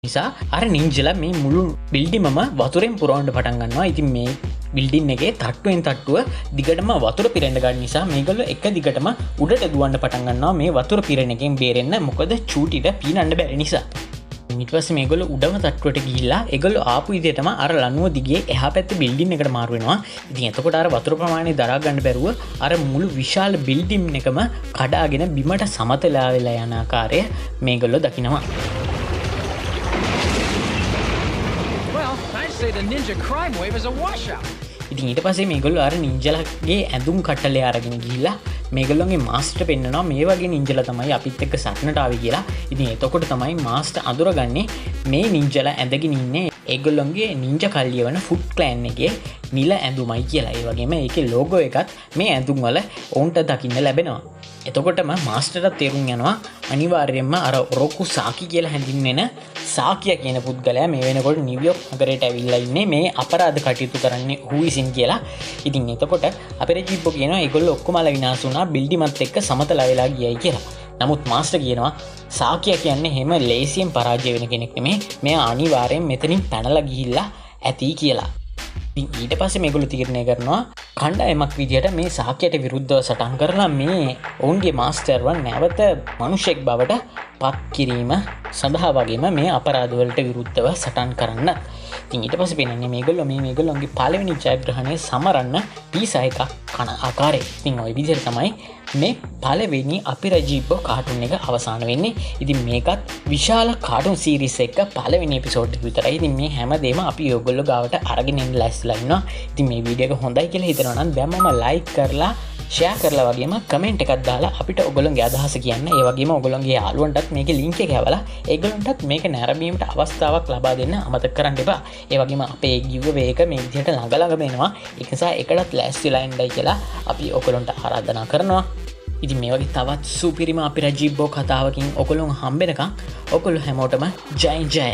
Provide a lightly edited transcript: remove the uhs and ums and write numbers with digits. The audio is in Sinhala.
නිසා අර නින්ජලා මේ මුළු බිල්ඩිමම වතුරෙන් පුරවන්න පටන් ගන්නවා. ඉතින් මේ බිල්ඩින් එකේ තට්ටුවෙන් තට්ටුව දිගටම වතුර පිරෙන්න ගන්න නිසා මේගොල්ලෝ එක දිගටම උඩට දුවන්න පටන් ගන්නවා මේ වතුර පිරෙන එකෙන් බේරෙන්න. මොකද චූටිට පීනන්න බැරි නිසා. ඊට පස්සේ මේගොල්ලෝ උඩම තට්ටුවට ගිහිල්ලා ඒගොල්ලෝ ආපු විදිහටම අර ලනුව දිගේ එහා පැත්තේ බිල්ඩින් එකට මාරු වෙනවා. ඉතින් එතකොට අර වතුර ප්‍රමාණය දරා ගන්න බැරුව අර මුළු විශාල බිල්ඩින් එකම කඩාගෙන බිමට සමතලා වෙලා යන ආකාරය මේගොල්ලෝ දකිනවා. ඉතින් ඊට පස්සේ මේගොල්ලෝ අර නින්ජලාගේ ඇඳුම් කට්ටලේ අරගෙන ගිහිල්ලා මේගොල්ලෝගේ මාස්ටර් පෙන්නනවා මේ වගේ නින්ජලා තමයි අපිත් එක්ක සටනට ආවේ කියලා. ඉතින් එතකොට තමයි මාස්ටර් අඳුරගන්නේ මේ නින්ජලා ඇඳගෙන ඉන්නේ ඒගොල්ලෝගේ නින්ජා කල්ලිය වන ෆුට් ක්ලෑන් එකේ නිල ඇඳුමයි කියලා. ඒ වගේම ඒකේ ලෝගෝ එකත් මේ ඇඳුම් වල ඔවුන්ට දකින්න ලැබෙනවා. එතකොටම මාස්ටර්ට තේරුම් යනවා අනිවාර්යයෙන්ම අර ඔරොක්කු සාකි කියලා හැඳින්වෙන සාකිය කියන පුද්ගලයා මේ වෙනකොට නිව්යෝර්ක් නගරයට ඇවිල්ලා ඉන්නේ මේ අපරාධ කටයුතු කරන්නේ ඔහු විසින් කියලා. ඉතින් එතකොට අපේ ජීප්පෝ කියනවා ඒගොල්ලෝ ඔක්කොමලා විනාශ වුණා බිල්ඩිමත් එක්ක සමතලා වෙලා ගියයි කියලා. නමුත් මාස්ටර් කියනවා සාකිය කියන්නේ හැම ලේසියෙන් පරාජය වෙන කෙනෙක් නෙමෙයි. මෙයා අනිවාර්යෙන් මෙතනින් පැනලා ගිහිල්ලා ඇති කියලා. ඊට පස්සේ මේගොල්ලෝ තීරණය කරනවා කණ්ඩායමක් විදිහට මේ සාක්‍යයට විරුද්ධව සටන් කරලා මේ ඔවුන්ගේ මාස්ටර්ව නැවත මිනිසෙක් බවට පත් කිරීම සඳහා වගේම මේ අපරාධවලට විරුද්ධව සටන් කරන්න. ඉතින් ඊට පස්සේ පේන්නේ මේගොල්ලෝගේ පළවෙනි ජයග්‍රහණය සමරන්න පීසා එකක් කන ආකාරය. ඉතින් ওই විදිහට තමයි මේ පළවෙනි අපිරජීප්පෝ කාටුන් එක අවසන් වෙන්නේ. ඉතින් මේකත් විශාල කාටුන් සීරීස් එක පළවෙනි එපිසෝඩ් එක විතරයි. ඉතින් මේ හැමදේම අපි ඔයගොල්ලෝ ගාවට අරගෙන එන්න ලැස්තිලා ඉන්නවා. ඉතින් මේ වීඩියෝ එක හොඳයි කියලා හිතනවා නම් දැම්මම ලයික් කරලා ෂෙයා කරලා වගේම කමෙන්ට් එකක් දාලා අපිට ඔයගොල්ලෝගේ අදහස කියන්න. ඒ වගේම ඔයගොල්ලෝගේ යාළුවන්ටත් මේකේ ලින්ක් එක යවලා ඒගොල්ලන්ටත් මේක නැරඹීමට අවස්ථාවක් ලබා දෙන්න අමතක කරන්න එපා. ඒ වගේම අපේ giveaway එක මේ විදිහට ළඟ එනවා. ඒක නිසා එකටත් ලෑස්තිලා ඉන්නයි කියලා අපි ඔයගොල්ලන්ට ආරාධනා කරනවා. ඉතින් මේ වගේ තවත් සුපිරිම අපිරජීප්පෝ කතාවකින් ඔයගොල්ලෝ හම්බෙනකම් ඔයගොල්ලෝ හැමෝටම ජය ජය.